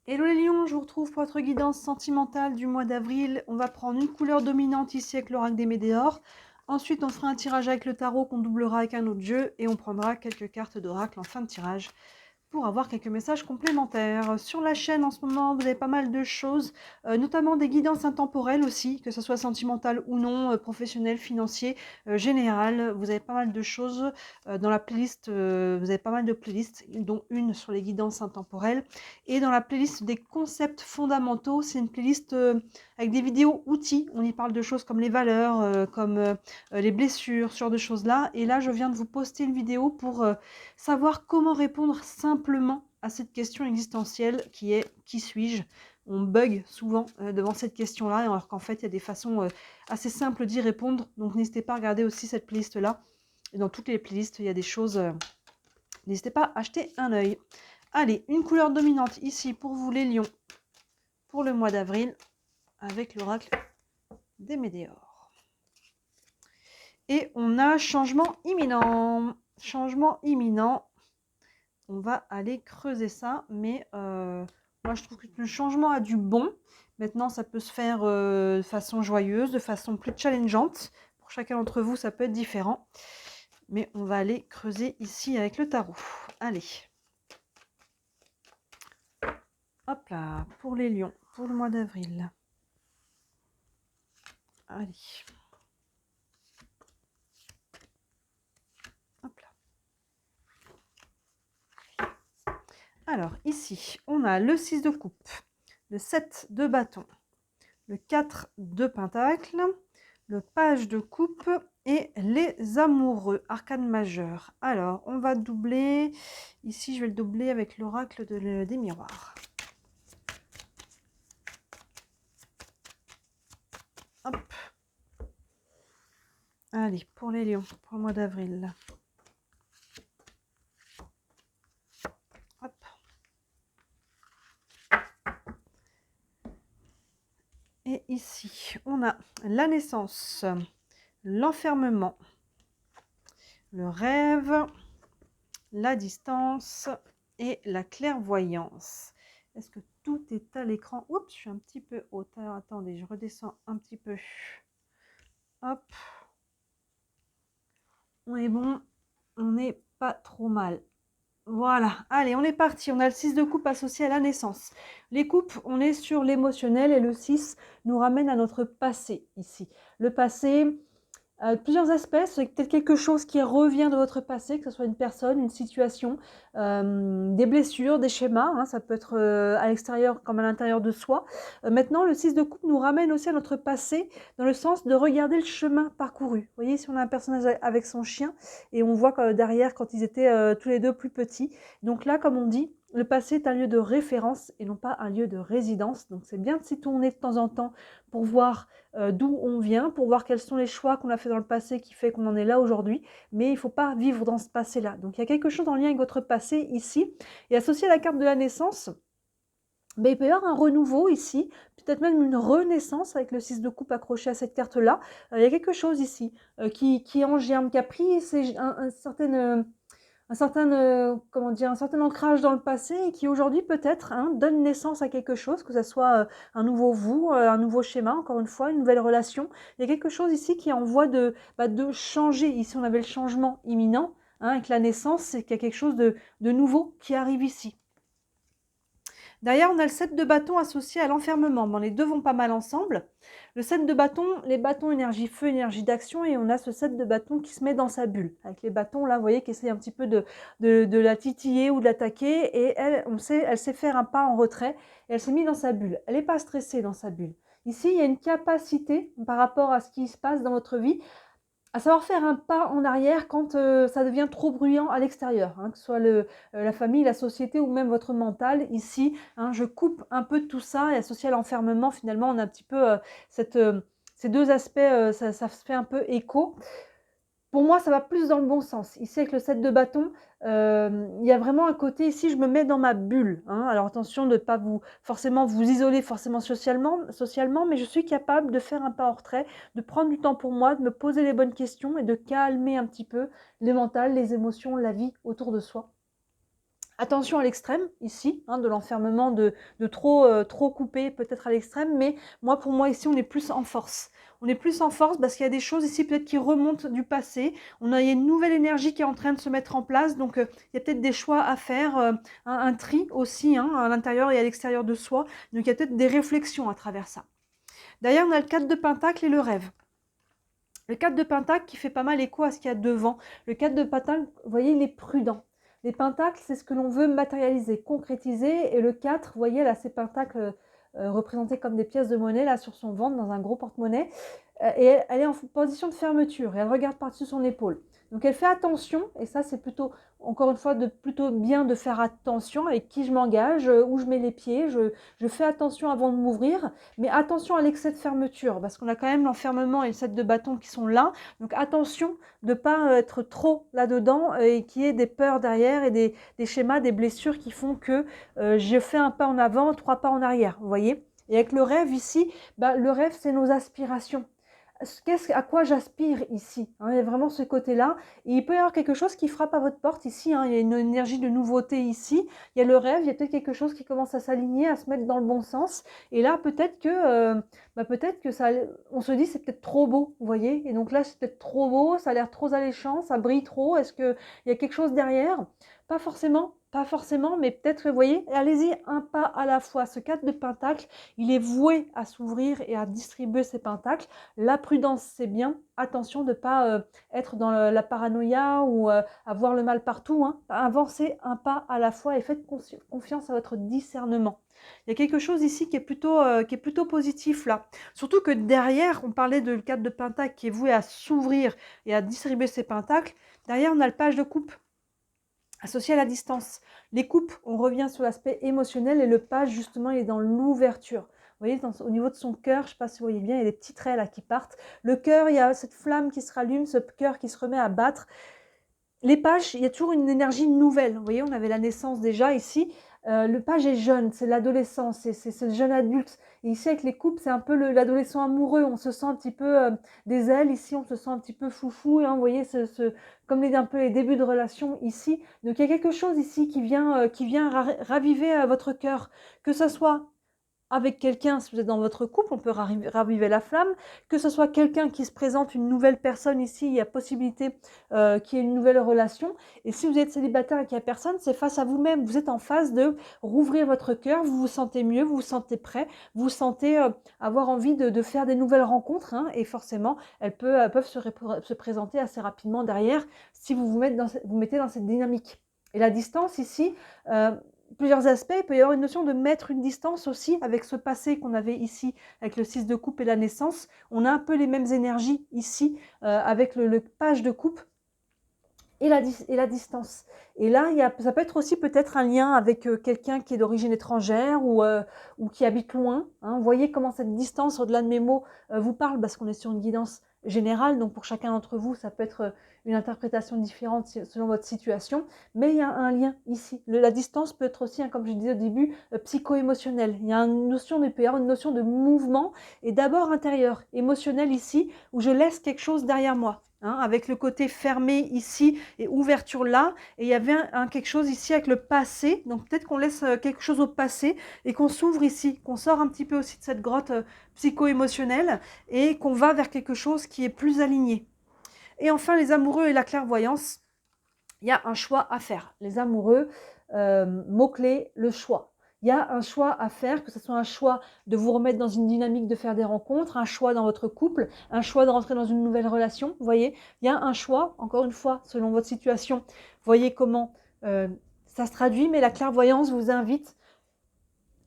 Hello les lions, je vous retrouve pour votre guidance sentimentale du mois d'avril. On va prendre une couleur dominante ici avec l'oracle des Médéors. Ensuite, on fera un tirage avec le tarot qu'on doublera avec un autre jeu et on prendra quelques cartes d'oracle en fin de tirage pour avoir quelques messages complémentaires. Sur la chaîne en ce moment, vous avez pas mal de choses, notamment des guidances intemporelles aussi, que ce soit sentimentales ou non, professionnelles, financiers, générales. Vous avez pas mal de choses dans la playlist, vous avez pas mal de playlists, dont une sur les guidances intemporelles. Et dans la playlist des concepts fondamentaux, c'est une playlist avec des vidéos outils. On y parle de choses comme les valeurs, comme les blessures, ce genre de choses-là. Et là, je viens de vous poster une vidéo pour savoir comment répondre simplement à cette question existentielle qui est « qui suis-je ?» On bug souvent devant cette question-là, alors qu'en fait, il y a des façons assez simples d'y répondre. Donc, n'hésitez pas à regarder aussi cette playlist-là. Et dans toutes les playlists, il y a des choses... n'hésitez pas à jeter un œil. Allez, une couleur dominante ici pour vous les lions pour le mois d'avril avec l'oracle des Médéors. Et on a changement imminent. Changement imminent. On va aller creuser ça, mais moi je trouve que le changement a du bon. Maintenant, ça peut se faire de façon joyeuse, de façon plus challengeante. Pour chacun d'entre vous, ça peut être différent. Mais on va aller creuser ici avec le tarot. Allez. Hop là, pour les lions, pour le mois d'avril. Allez. Hop là. Alors, ici, on a le 6 de coupe, le 7 de bâton, le 4 de pentacle, le page de coupe et les amoureux, arcane majeur. Alors, on va doubler. Ici, je vais le doubler avec l'oracle des miroirs. Hop. Allez, pour les lions, pour le mois d'avril. Hop. Et ici, on a la naissance, l'enfermement, le rêve, la distance et la clairvoyance. Est-ce que tout est à l'écran? Oups, je suis un petit peu haute. Alors, attendez, je redescends un petit peu. Hop. On est bon. On n'est pas trop mal. Voilà. Allez, on est parti. On a le 6 de coupe associé à la naissance. Les coupes, on est sur l'émotionnel et le 6 nous ramène à notre passé ici. Le passé... plusieurs aspects, c'est peut-être quelque chose qui revient de votre passé, que ce soit une personne, une situation, des blessures, des schémas, hein, ça peut être à l'extérieur comme à l'intérieur de soi. Maintenant, le 6 de coupe nous ramène aussi à notre passé, dans le sens de regarder le chemin parcouru. Vous voyez, si on a un personnage avec son chien, et on voit que derrière, quand ils étaient tous les deux plus petits. Donc là, comme on dit, le passé est un lieu de référence et non pas un lieu de résidence. Donc c'est bien de s'y tourner de temps en temps pour voir d'où on vient, pour voir quels sont les choix qu'on a fait dans le passé qui fait qu'on en est là aujourd'hui, mais il ne faut pas vivre dans ce passé-là. Donc il y a quelque chose en lien avec votre passé ici, et associé à la carte de la naissance, ben, il peut y avoir un renouveau ici, peut-être même une renaissance avec le 6 de coupe accroché à cette carte-là. Il y a quelque chose ici qui est en germe, qui a pris un certain ancrage dans le passé et qui aujourd'hui peut-être donne naissance à quelque chose, que ce soit un nouveau vous, un nouveau schéma, encore une fois, une nouvelle relation. Il y a quelque chose ici qui est en voie de changer. Ici, on avait le changement imminent, avec la naissance, c'est qu'il y a quelque chose de nouveau qui arrive ici. Derrière, on a le 7 de bâton associé à l'enfermement. Bon, les deux vont pas mal ensemble. Le 7 de bâton, les bâtons énergie feu, énergie d'action, et on a ce 7 de bâton qui se met dans sa bulle. Avec les bâtons, là, vous voyez, qui essaie un petit peu de la titiller ou de l'attaquer, et elle, on sait, elle sait faire un pas en retrait, et elle s'est mise dans sa bulle. Elle n'est pas stressée dans sa bulle. Ici, il y a une capacité par rapport à ce qui se passe dans votre vie, à savoir faire un pas en arrière quand ça devient trop bruyant à l'extérieur, que ce soit la famille, la société ou même votre mental. Ici, je coupe un peu de tout ça et associé à l'enfermement, finalement, on a un petit peu ces deux aspects, ça se fait un peu écho. Pour moi, ça va plus dans le bon sens. Ici, avec le 7 de bâton, il y a vraiment un côté, ici, je me mets dans ma bulle. Alors attention de ne pas forcément vous isoler socialement, mais je suis capable de faire un pas en retrait, de prendre du temps pour moi, de me poser les bonnes questions et de calmer un petit peu les mentales, les émotions, la vie autour de soi. Attention à l'extrême ici, hein, de l'enfermement, de trop couper peut-être à l'extrême, mais pour moi ici on est plus en force. On est plus en force parce qu'il y a des choses ici peut-être qui remontent du passé. Il y a une nouvelle énergie qui est en train de se mettre en place, donc il y a peut-être des choix à faire, un tri aussi, hein, à l'intérieur et à l'extérieur de soi. Donc il y a peut-être des réflexions à travers ça. Derrière on a le 4 de Pentacle et le rêve. Le 4 de Pentacle qui fait pas mal écho à ce qu'il y a devant. Le 4 de Pentacle, vous voyez, il est prudent. Les pentacles, c'est ce que l'on veut matérialiser, concrétiser. Et le 4, vous voyez, là, ces pentacles représentés comme des pièces de monnaie, là, sur son ventre, dans un gros porte-monnaie. Et elle est en position de fermeture et elle regarde par-dessus son épaule. Donc elle fait attention, et ça c'est plutôt, encore une fois, plutôt bien de faire attention avec qui je m'engage, où je mets les pieds, je fais attention avant de m'ouvrir, mais attention à l'excès de fermeture, parce qu'on a quand même l'enfermement et le 7 de bâton qui sont là, donc attention de ne pas être trop là-dedans et qu'il y ait des peurs derrière et des schémas, des blessures qui font que je fais un pas en avant, 3 pas en arrière, vous voyez. Et avec le rêve ici, le rêve c'est nos aspirations. À quoi j'aspire ici, hein, il y a vraiment ce côté-là. Et il peut y avoir quelque chose qui frappe à votre porte ici, hein, il y a une énergie de nouveauté ici, il y a le rêve, il y a peut-être quelque chose qui commence à s'aligner, à se mettre dans le bon sens. Et là, peut-être que ça, on se dit c'est peut-être trop beau, vous voyez. Et donc là, c'est peut-être trop beau, ça a l'air trop alléchant, ça brille trop. Est-ce qu'il y a quelque chose derrière? Pas forcément, mais peut-être, vous voyez, allez-y un pas à la fois. Ce 4 de Pentacle, il est voué à s'ouvrir et à distribuer ses pentacles. La prudence, c'est bien. Attention de ne pas être dans la paranoïa ou avoir le mal partout. Hein. Avancez un pas à la fois et faites confiance à votre discernement. Il y a quelque chose ici qui est plutôt positif là. Surtout que derrière, on parlait de le 4 de Pentacle qui est voué à s'ouvrir et à distribuer ses pentacles. Derrière, on a le page de coupe associé à la distance. Les coupes, on revient sur l'aspect émotionnel et le page, justement, il est dans l'ouverture. Vous voyez, au niveau de son cœur, je ne sais pas si vous voyez bien, il y a des petits traits là qui partent. Le cœur, il y a cette flamme qui se rallume, ce cœur qui se remet à battre. Les pages, il y a toujours une énergie nouvelle. Vous voyez, on avait la naissance déjà ici. Le page est jeune, c'est l'adolescence, c'est le jeune adulte. Et ici, avec les coupes, c'est un peu l'adolescent amoureux. On se sent un petit peu des ailes. Ici, on se sent un petit peu foufou. Hein, vous voyez, comme un peu les débuts de relation ici. Donc, il y a quelque chose ici qui vient raviver votre cœur. Que ce soit avec quelqu'un, si vous êtes dans votre couple, on peut raviver la flamme, que ce soit quelqu'un qui se présente, une nouvelle personne ici, il y a possibilité qu'il y ait une nouvelle relation, et si vous êtes célibataire et qu'il n'y a personne, c'est face à vous-même, vous êtes en phase de rouvrir votre cœur, vous vous sentez mieux, vous vous sentez prêt, vous sentez avoir envie de faire des nouvelles rencontres, hein, et forcément, elles peuvent se présenter assez rapidement derrière, si vous mettez dans cette dynamique. Et la distance ici, plusieurs aspects, il peut y avoir une notion de mettre une distance aussi avec ce passé qu'on avait ici avec le 6 de coupe et la naissance. On a un peu les mêmes énergies ici avec le page de coupe et la distance. Et là, ça peut être aussi peut-être un lien avec quelqu'un qui est d'origine étrangère ou qui habite loin. Hein. Vous voyez comment cette distance, au-delà de mes mots, vous parle parce qu'on est sur une guidance générale. Donc pour chacun d'entre vous, ça peut être une interprétation différente selon votre situation. Mais il y a un lien ici. La distance peut être aussi, hein, comme je disais au début, psycho-émotionnelle. Il y a une notion de PR, une notion de mouvement et d'abord intérieur, émotionnel ici, où je laisse quelque chose derrière moi. Hein, avec le côté fermé ici et ouverture là, et il y avait quelque chose ici avec le passé, donc peut-être qu'on laisse quelque chose au passé et qu'on s'ouvre ici, qu'on sort un petit peu aussi de cette grotte psycho-émotionnelle et qu'on va vers quelque chose qui est plus aligné. Et enfin, les amoureux et la clairvoyance, il y a un choix à faire. Les amoureux, mot-clé, le choix. Il y a un choix à faire, que ce soit un choix de vous remettre dans une dynamique de faire des rencontres, un choix dans votre couple, un choix de rentrer dans une nouvelle relation. Vous voyez, il y a un choix, encore une fois, selon votre situation. Vous voyez comment ça se traduit, mais la clairvoyance vous invite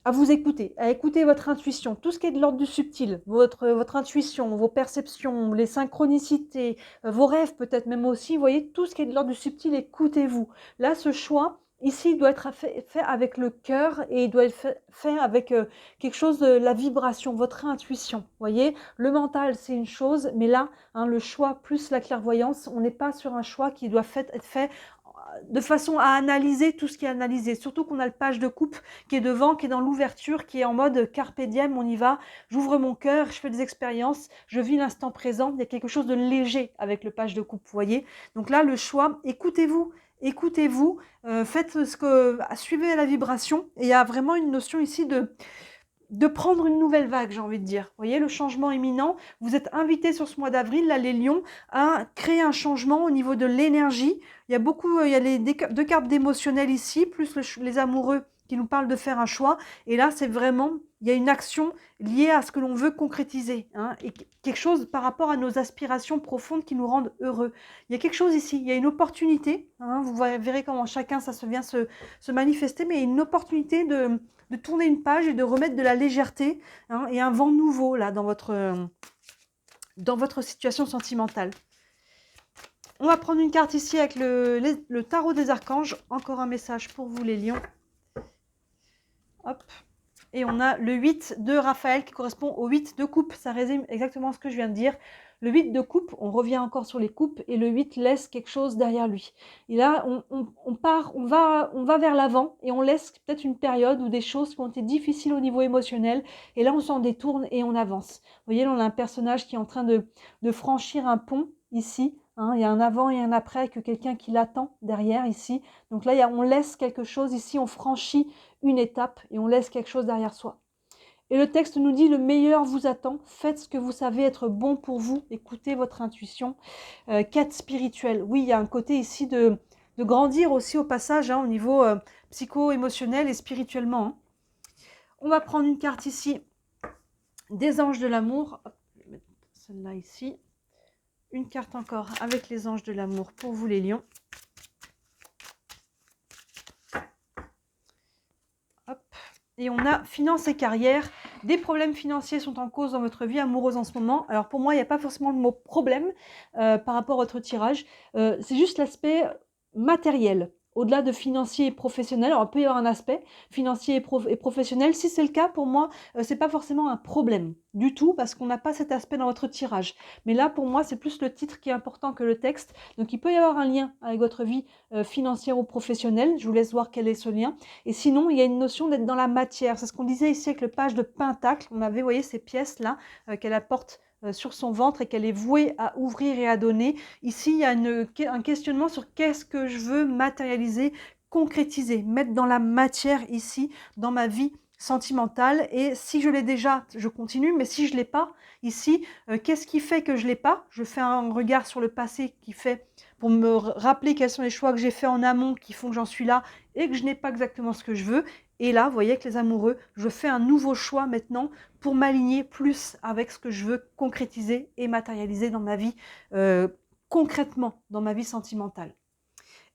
à vous écouter, à écouter votre intuition, tout ce qui est de l'ordre du subtil, votre intuition, vos perceptions, les synchronicités, vos rêves peut-être même aussi, vous voyez, tout ce qui est de l'ordre du subtil, écoutez-vous. Là, ce choix, ici, il doit être fait avec le cœur et il doit être fait avec quelque chose de la vibration, votre intuition. Vous voyez, le mental, c'est une chose, mais là, hein, le choix plus la clairvoyance, on n'est pas sur un choix qui doit être fait de façon à analyser tout ce qui est analysé. Surtout qu'on a le page de coupe qui est devant, qui est dans l'ouverture, qui est en mode carpe diem, on y va, j'ouvre mon cœur, je fais des expériences, je vis l'instant présent. Il y a quelque chose de léger avec le page de coupe, vous voyez. Donc là, le choix, écoutez-vous Écoutez-vous, faites suivez la vibration. Et il y a vraiment une notion ici de prendre une nouvelle vague, j'ai envie de dire. Vous voyez, le changement imminent, vous êtes invités sur ce mois d'avril, là, les lions, à créer un changement au niveau de l'énergie. Il y a beaucoup, il y a deux cartes d'émotionnel ici, plus les amoureux qui nous parlent de faire un choix. Et là, c'est vraiment, il y a une action liée à ce que l'on veut concrétiser, hein, et quelque chose par rapport à nos aspirations profondes qui nous rendent heureux. Il y a quelque chose ici, il y a une opportunité, hein, vous verrez comment chacun, ça vient se manifester, mais il y a une opportunité de tourner une page et de remettre de la légèreté, hein, et un vent nouveau là dans votre situation sentimentale. On va prendre une carte ici avec le tarot des archanges. Encore un message pour vous les lions. Hop. Et on a le 8 de Raphaël qui correspond au 8 de coupe. Ça résume exactement ce que je viens de dire. Le 8 de coupe, on revient encore sur les coupes, et le 8 laisse quelque chose derrière lui. Et là, on va vers l'avant, et on laisse peut-être une période ou des choses qui ont été difficiles au niveau émotionnel, et là on s'en détourne et on avance. Vous voyez, là on a un personnage qui est en train de franchir un pont ici, hein, il y a un avant et un après avec quelqu'un qui l'attend derrière ici. Donc là, on laisse quelque chose ici, on franchit une étape et on laisse quelque chose derrière soi. Et le texte nous dit, le meilleur vous attend, faites ce que vous savez être bon pour vous, écoutez votre intuition. Quête spirituelle, oui, il y a un côté ici de grandir aussi au passage, hein, au niveau psycho-émotionnel et spirituellement. Hein. On va prendre une carte ici, des anges de l'amour. Je vais mettre celle-là ici. Une carte encore avec les anges de l'amour pour vous les lions. Hop. Et on a finance et carrière. Des problèmes financiers sont en cause dans votre vie amoureuse en ce moment. Alors pour moi, il n'y a pas forcément le mot problème par rapport à votre tirage. C'est juste l'aspect matériel. Au-delà de financier et professionnel, alors il peut y avoir un aspect financier et professionnel. Si c'est le cas, pour moi, ce n'est pas forcément un problème du tout, parce qu'on n'a pas cet aspect dans votre tirage. Mais là, pour moi, c'est plus le titre qui est important que le texte. Donc il peut y avoir un lien avec votre vie financière ou professionnelle. Je vous laisse voir quel est ce lien. Et sinon, il y a une notion d'être dans la matière. C'est ce qu'on disait ici avec le page de Pentacle. On avait, vous voyez, ces pièces-là qu'elle apporte sur son ventre et qu'elle est vouée à ouvrir et à donner. Ici, il y a un questionnement sur qu'est-ce que je veux matérialiser, concrétiser, mettre dans la matière ici, dans ma vie sentimentale. Et si je l'ai déjà, je continue, mais si je ne l'ai pas ici, qu'est-ce qui fait que je ne l'ai pas? Je fais un regard sur le passé qui fait pour me rappeler quels sont les choix que j'ai faits en amont qui font que j'en suis là et que je n'ai pas exactement ce que je veux. Et là, vous voyez, avec les amoureux, je fais un nouveau choix maintenant pour m'aligner plus avec ce que je veux concrétiser et matérialiser dans ma vie, concrètement, dans ma vie sentimentale.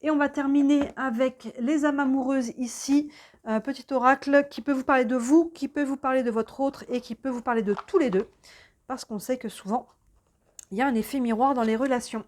Et on va terminer avec les âmes amoureuses ici. Un petit oracle qui peut vous parler de vous, qui peut vous parler de votre autre et qui peut vous parler de tous les deux. Parce qu'on sait que souvent, il y a un effet miroir dans les relations.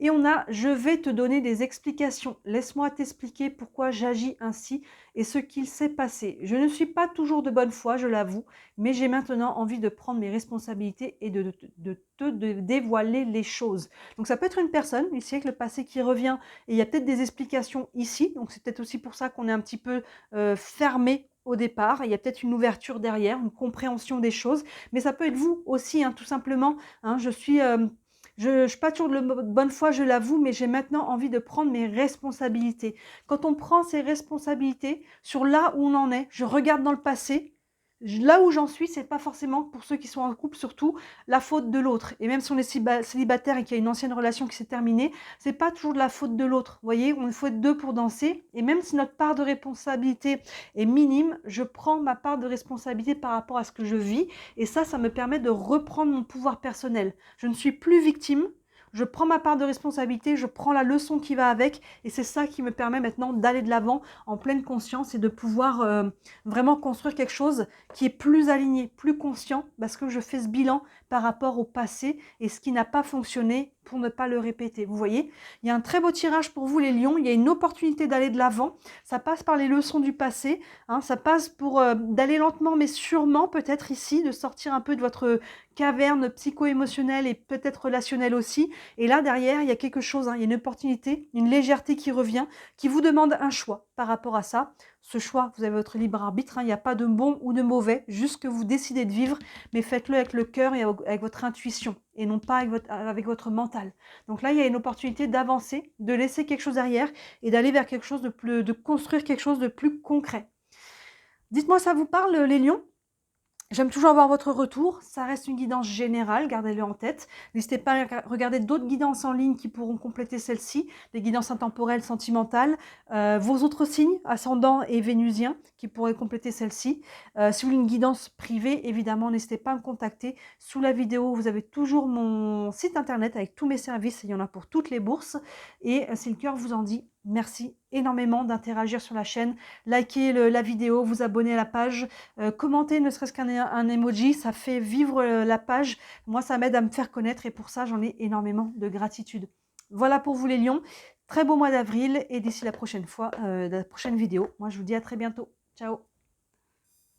Et on a « Je vais te donner des explications. Laisse-moi t'expliquer pourquoi j'agis ainsi et ce qu'il s'est passé. Je ne suis pas toujours de bonne foi, je l'avoue, mais j'ai maintenant envie de prendre mes responsabilités et de te dévoiler les choses. » Donc ça peut être une personne, ici avec le passé qui revient, et il y a peut-être des explications ici. Donc c'est peut-être aussi pour ça qu'on est un petit peu fermé au départ. Il y a peut-être une ouverture derrière, une compréhension des choses. Mais ça peut être vous aussi, hein, tout simplement. Hein, je suis pas toujours de bonne foi, je l'avoue, mais j'ai maintenant envie de prendre mes responsabilités. Quand on prend ses responsabilités sur là où on en est, je regarde dans le passé, là où j'en suis, c'est pas forcément, pour ceux qui sont en couple surtout, la faute de l'autre. Et même si on est célibataire et qu'il y a une ancienne relation qui s'est terminée, c'est pas toujours de la faute de l'autre. Vous voyez, il faut être deux pour danser. Et même si notre part de responsabilité est minime, je prends ma part de responsabilité par rapport à ce que je vis. Et ça me permet de reprendre mon pouvoir personnel. Je ne suis plus victime. Je prends ma part de responsabilité, je prends la leçon qui va avec, et c'est ça qui me permet maintenant d'aller de l'avant en pleine conscience et de pouvoir vraiment construire quelque chose qui est plus aligné, plus conscient, parce que je fais ce bilan par rapport au passé et ce qui n'a pas fonctionné pour ne pas le répéter. Vous voyez, il y a un très beau tirage pour vous les lions, il y a une opportunité d'aller de l'avant, ça passe par les leçons du passé, hein, ça passe pour d'aller lentement mais sûrement peut-être ici, de sortir un peu de votre caverne psycho-émotionnelle et peut-être relationnelle aussi. Et là derrière, il y a quelque chose, hein, il y a une opportunité, une légèreté qui revient, qui vous demande un choix. par rapport à ça. Ce choix, vous avez votre libre arbitre, hein, il n'y a pas de bon ou de mauvais, juste que vous décidez de vivre, mais faites-le avec le cœur et avec votre intuition, et non pas avec votre mental. Donc là, il y a une opportunité d'avancer, de laisser quelque chose derrière, et d'aller vers quelque chose de construire quelque chose de plus concret. Dites-moi, ça vous parle, les lions? J'aime toujours avoir votre retour, ça reste une guidance générale, gardez-le en tête. N'hésitez pas à regarder d'autres guidances en ligne qui pourront compléter celle-ci, des guidances intemporelles, sentimentales, vos autres signes, ascendants et vénusiens, qui pourraient compléter celle-ci. Si vous voulez une guidance privée, évidemment, n'hésitez pas à me contacter. Sous la vidéo, vous avez toujours mon site internet avec tous mes services, il y en a pour toutes les bourses. Et si le cœur vous en dit, merci énormément d'interagir sur la chaîne, likez la vidéo, vous abonner à la page, commenter ne serait-ce qu'un emoji, ça fait vivre la page. Moi, ça m'aide à me faire connaître et pour ça, j'en ai énormément de gratitude. Voilà pour vous les lions. Très beau mois d'avril et d'ici la prochaine fois, la prochaine vidéo. Moi, je vous dis à très bientôt. Ciao!